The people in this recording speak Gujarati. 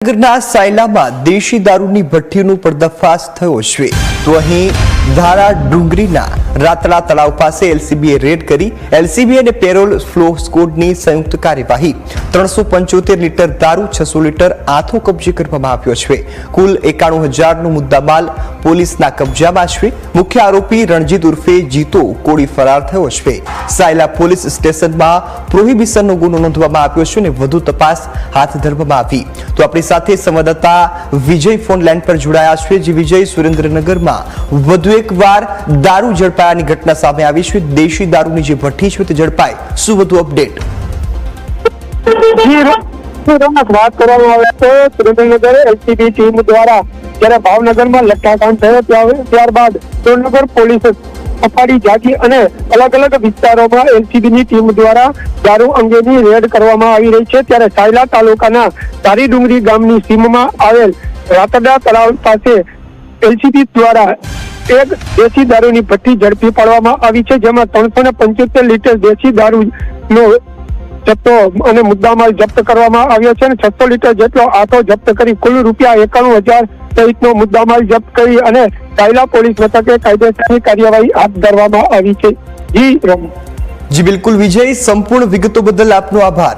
સુરેન્દ્રનગરના સાયલામાં દેશી દારૂની ભઠ્ઠીનો પર્દાફાશ થયો છે તો અહીં ધારા ડુંગરીના રાતળા તળાવ પાસે એલસીબીએ રેડ કરી એલસીબી અને પેરોલ ફ્લો સ્કોડની સંયુક્ત કાર્યવાહી 375 લીટર દારૂ 600 લીટર આથો કબજે કરવામાં આવ્યો છે। કુલ 91,000નો મુદ્દામાલ પોલીસના કબજામાં છે। મુખ્ય આરોપી રણજીત ઉર્ફે જીતો કોળી ફરાર થયો છે। સાયલા પોલીસ સ્ટેશનમાં પ્રોહિબિશનનો ગુનો નોંધવામાં આવ્યો છે અને વધુ તપાસ હાથ ધરવામાં આવી। તો આપણી સાથે સંવાદદાતા વિજય ફોન લાઈન પર જોડાયા છે। જે વિજય, સુરેન્દ્રનગરમાં વધુ એકવાર દારૂ ઝડપાયાની ઘટના સામે આવી છે। દેશી દારૂની જે ભઠ્ઠી છે તે ઝડપાઈ, શું વધુ અપડેટ? વાત કરવામાં આવે તો સુરેન્દ્રનગર એલસીબી ટીમ દ્વારા જ્યારે ભાવનગરમાં લઠ્ઠાકાંડ થયો ત્યારબાદ સુરેન્દ્રનગર પોલીસ અફાડી જાગી અને અલગ અલગ વિસ્તારોમાં એલસીબીની ટીમ દ્વારા દારૂ અંગેની રેડ કરવામાં આવી રહી છે। ત્યારે સાયલા તાલુકાના ધારી ડુંગરી ગામની સીમમાં આવેલ રાતડા તળાવ પાસે એલસીબી દ્વારા એક દેશી દારૂની ભઠ્ઠી ઝડપી પાડવામાં આવી છે, જેમાં 375 લીટર દેશી દારૂનો જથ્થો અને મુદ્દામાલ જપ્ત કરવામાં આવ્યો છે અને 600 લીટર જેટલો આથો જપ્ત કરી કુલ ₹91,000 સહિતનો મુદ્દામાલ જપ્ત કરી અને સાયલા પોલીસ મથકે કાયદેસરની કાર્યવાહી હાથ ધરવામાં આવી છે। જી બિલકુલ વિજય, સંપૂર્ણ વિગતો બદલ આપનો આભાર।